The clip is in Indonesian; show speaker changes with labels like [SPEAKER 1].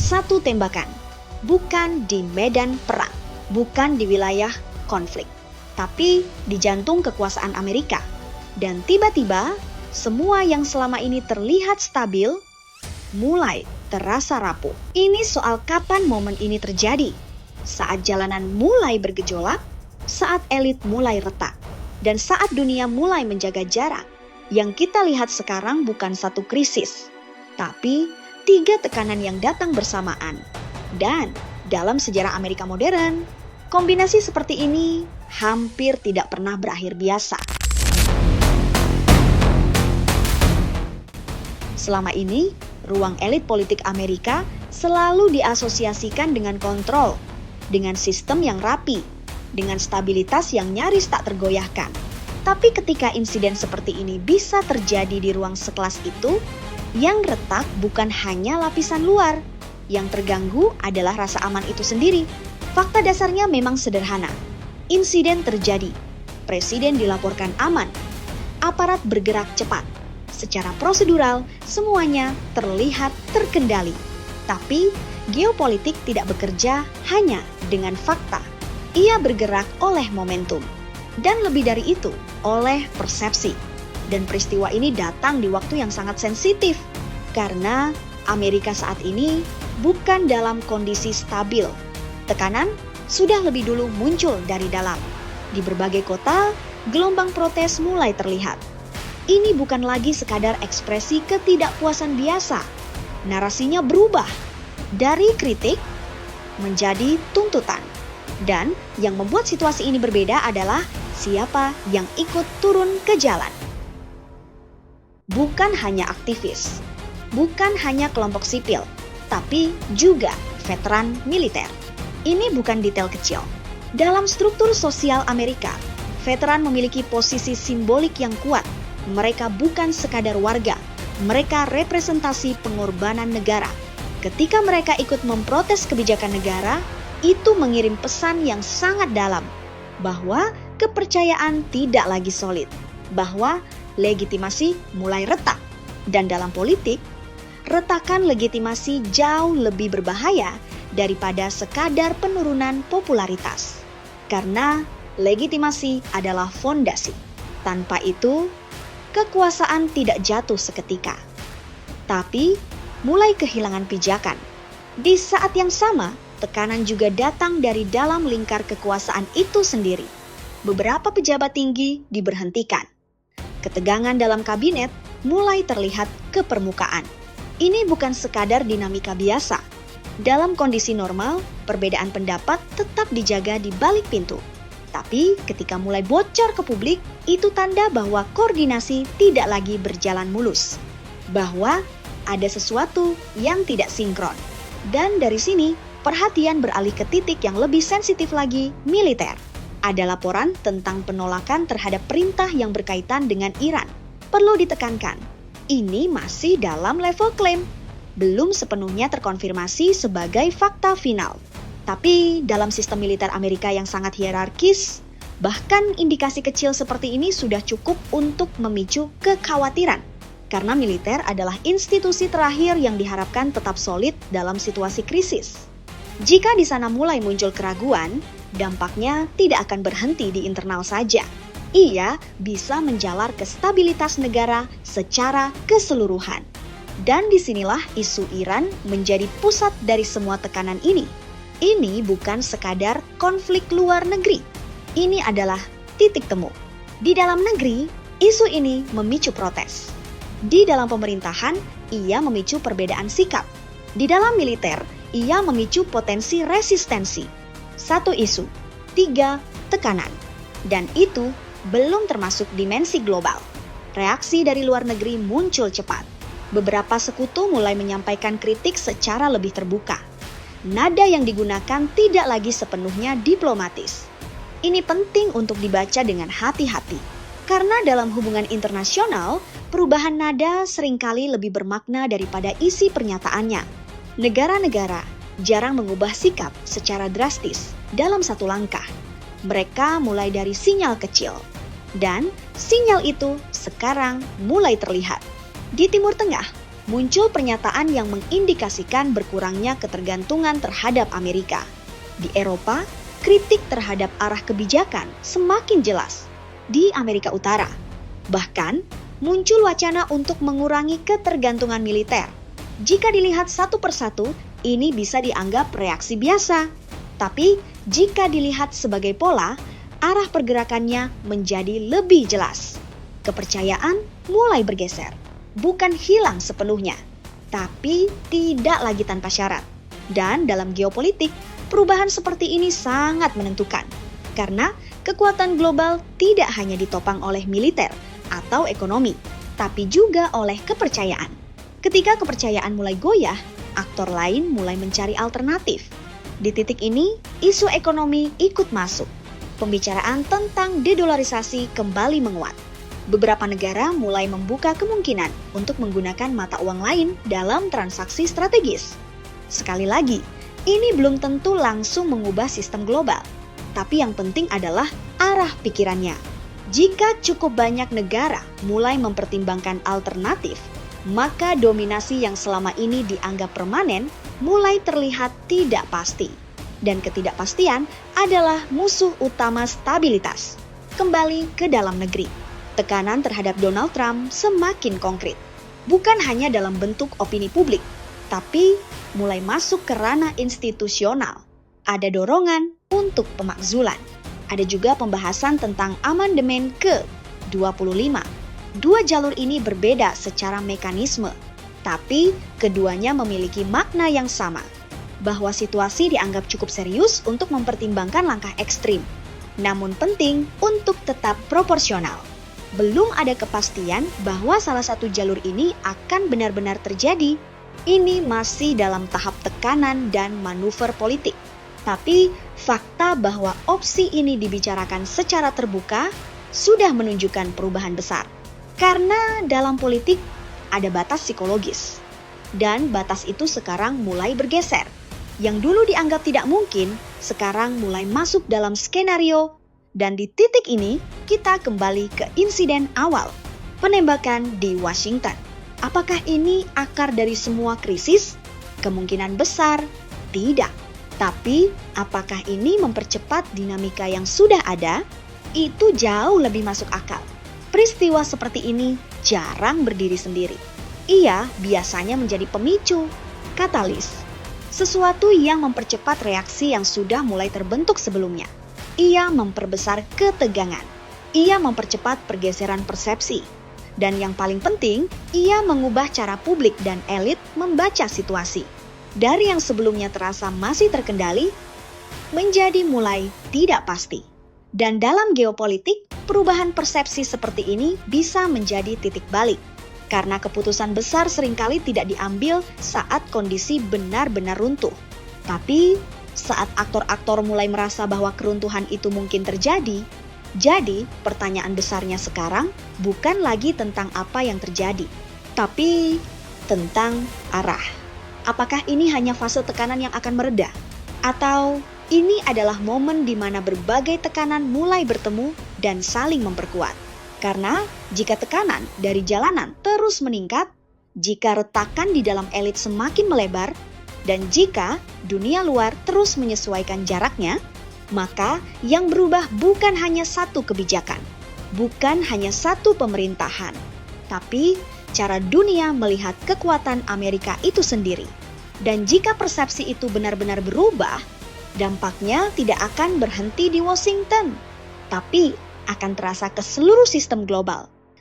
[SPEAKER 1] satu tembakan, bukan di medan perang, bukan di wilayah konflik, tapi di jantung kekuasaan Amerika. Dan tiba-tiba, semua yang selama ini terlihat stabil, mulai terasa rapuh. Ini soal kapan momen ini terjadi. Saat jalanan mulai bergejolak, saat elit mulai retak, dan saat dunia mulai menjaga jarak. Yang kita lihat sekarang bukan satu krisis, tapi 3 tekanan yang datang bersamaan. Dan dalam sejarah Amerika modern, kombinasi seperti ini hampir tidak pernah berakhir biasa. Selama ini, ruang elit politik Amerika selalu diasosiasikan dengan kontrol, dengan sistem yang rapi, dengan stabilitas yang nyaris tak tergoyahkan. Tapi ketika insiden seperti ini bisa terjadi di ruang sekelas itu, yang retak bukan hanya lapisan luar, yang terganggu adalah rasa aman itu sendiri. Fakta dasarnya memang sederhana. Insiden terjadi, presiden dilaporkan aman, aparat bergerak cepat. Secara prosedural, semuanya terlihat terkendali. Tapi, geopolitik tidak bekerja hanya dengan fakta. Ia bergerak oleh momentum. Dan lebih dari itu, oleh persepsi. Dan peristiwa ini datang di waktu yang sangat sensitif. Karena Amerika saat ini bukan dalam kondisi stabil. Tekanan sudah lebih dulu muncul dari dalam. Di berbagai kota, gelombang protes mulai terlihat. Ini bukan lagi sekadar ekspresi ketidakpuasan biasa. Narasinya berubah dari kritik menjadi tuntutan. Dan yang membuat situasi ini berbeda adalah siapa yang ikut turun ke jalan. Bukan hanya aktivis, bukan hanya kelompok sipil, tapi juga veteran militer. Ini bukan detail kecil. Dalam struktur sosial Amerika, veteran memiliki posisi simbolik yang kuat. Mereka bukan sekadar warga, mereka representasi pengorbanan negara. Ketika mereka ikut memprotes kebijakan negara, itu mengirim pesan yang sangat dalam, bahwa kepercayaan tidak lagi solid, bahwa legitimasi mulai retak. Dan dalam politik, retakan legitimasi jauh lebih berbahaya daripada sekadar penurunan popularitas. Karena legitimasi adalah fondasi. Tanpa itu, kekuasaan tidak jatuh seketika, tapi mulai kehilangan pijakan. Di saat yang sama, tekanan juga datang dari dalam lingkar kekuasaan itu sendiri. Beberapa pejabat tinggi diberhentikan. Ketegangan dalam kabinet mulai terlihat ke permukaan. Ini bukan sekadar dinamika biasa. Dalam kondisi normal, perbedaan pendapat tetap dijaga di balik pintu. Tapi ketika mulai bocor ke publik, itu tanda bahwa koordinasi tidak lagi berjalan mulus. Bahwa ada sesuatu yang tidak sinkron. Dan dari sini, perhatian beralih ke titik yang lebih sensitif lagi, militer. Ada laporan tentang penolakan terhadap perintah yang berkaitan dengan Iran. Perlu ditekankan, ini masih dalam level klaim. Belum sepenuhnya terkonfirmasi sebagai fakta final. Tapi dalam sistem militer Amerika yang sangat hierarkis, bahkan indikasi kecil seperti ini sudah cukup untuk memicu kekhawatiran. Karena militer adalah institusi terakhir yang diharapkan tetap solid dalam situasi krisis. Jika di sana mulai muncul keraguan, dampaknya tidak akan berhenti di internal saja. Ia bisa menjalar ke stabilitas negara secara keseluruhan. Dan disinilah isu Iran menjadi pusat dari semua tekanan ini. Ini bukan sekadar konflik luar negeri. Ini adalah titik temu. Di dalam negeri, isu ini memicu protes. Di dalam pemerintahan, ia memicu perbedaan sikap. Di dalam militer, ia memicu potensi resistensi. 1 isu, 3 tekanan. Dan itu belum termasuk dimensi global. Reaksi dari luar negeri muncul cepat. Beberapa sekutu mulai menyampaikan kritik secara lebih terbuka. Nada yang digunakan tidak lagi sepenuhnya diplomatis. Ini penting untuk dibaca dengan hati-hati. Karena dalam hubungan internasional, perubahan nada seringkali lebih bermakna daripada isi pernyataannya. Negara-negara jarang mengubah sikap secara drastis dalam satu langkah. Mereka mulai dari sinyal kecil. Dan sinyal itu sekarang mulai terlihat. Di Timur Tengah, muncul pernyataan yang mengindikasikan berkurangnya ketergantungan terhadap Amerika. Di Eropa, kritik terhadap arah kebijakan semakin jelas. Di Amerika Utara, bahkan muncul wacana untuk mengurangi ketergantungan militer. Jika dilihat satu persatu, ini bisa dianggap reaksi biasa. Tapi jika dilihat sebagai pola, arah pergerakannya menjadi lebih jelas. Kepercayaan mulai bergeser, bukan hilang sepenuhnya, tapi tidak lagi tanpa syarat. Dan dalam geopolitik, perubahan seperti ini sangat menentukan, karena kekuatan global tidak hanya ditopang oleh militer atau ekonomi, tapi juga oleh kepercayaan. Ketika kepercayaan mulai goyah, aktor lain mulai mencari alternatif. Di titik ini, isu ekonomi ikut masuk. Pembicaraan tentang dedolarisasi kembali menguat. Beberapa negara mulai membuka kemungkinan untuk menggunakan mata uang lain dalam transaksi strategis. Sekali lagi, ini belum tentu langsung mengubah sistem global, tapi yang penting adalah arah pikirannya. Jika cukup banyak negara mulai mempertimbangkan alternatif, maka dominasi yang selama ini dianggap permanen mulai terlihat tidak pasti. Dan ketidakpastian adalah musuh utama stabilitas. Kembali ke dalam negeri, tekanan terhadap Donald Trump semakin konkret. Bukan hanya dalam bentuk opini publik, tapi mulai masuk ke ranah institusional. Ada dorongan untuk pemakzulan. Ada juga pembahasan tentang amandemen ke-25. Dua jalur ini berbeda secara mekanisme, tapi keduanya memiliki makna yang sama, bahwa situasi dianggap cukup serius untuk mempertimbangkan langkah ekstrim, namun penting untuk tetap proporsional. Belum ada kepastian bahwa salah satu jalur ini akan benar-benar terjadi. Ini masih dalam tahap tekanan dan manuver politik. Tapi fakta bahwa opsi ini dibicarakan secara terbuka sudah menunjukkan perubahan besar. Karena dalam politik ada batas psikologis. Dan batas itu sekarang mulai bergeser. Yang dulu dianggap tidak mungkin, sekarang mulai masuk dalam skenario. Dan di titik ini, kita kembali ke insiden awal, penembakan di Washington. Apakah ini akar dari semua krisis? Kemungkinan besar tidak. Tapi, apakah ini mempercepat dinamika yang sudah ada? Itu jauh lebih masuk akal. Peristiwa seperti ini jarang berdiri sendiri. Ia biasanya menjadi pemicu, katalis, sesuatu yang mempercepat reaksi yang sudah mulai terbentuk sebelumnya. Ia memperbesar ketegangan. Ia mempercepat pergeseran persepsi. Dan yang paling penting, ia mengubah cara publik dan elit membaca situasi. Dari yang sebelumnya terasa masih terkendali, menjadi mulai tidak pasti. Dan dalam geopolitik, perubahan persepsi seperti ini bisa menjadi titik balik. Karena keputusan besar seringkali tidak diambil saat kondisi benar-benar runtuh. Tapi, saat aktor-aktor mulai merasa bahwa keruntuhan itu mungkin terjadi, jadi pertanyaan besarnya sekarang bukan lagi tentang apa yang terjadi, tapi tentang arah. Apakah ini hanya fase tekanan yang akan mereda? Atau ini adalah momen di mana berbagai tekanan mulai bertemu dan saling memperkuat? Karena jika tekanan dari jalanan terus meningkat, jika retakan di dalam elit semakin melebar, dan jika dunia luar terus menyesuaikan jaraknya, maka yang berubah bukan hanya satu kebijakan, bukan hanya satu pemerintahan, tapi cara dunia melihat kekuatan Amerika itu sendiri. Dan jika persepsi itu benar-benar berubah, dampaknya tidak akan berhenti di Washington, tapi akan terasa ke seluruh sistem global.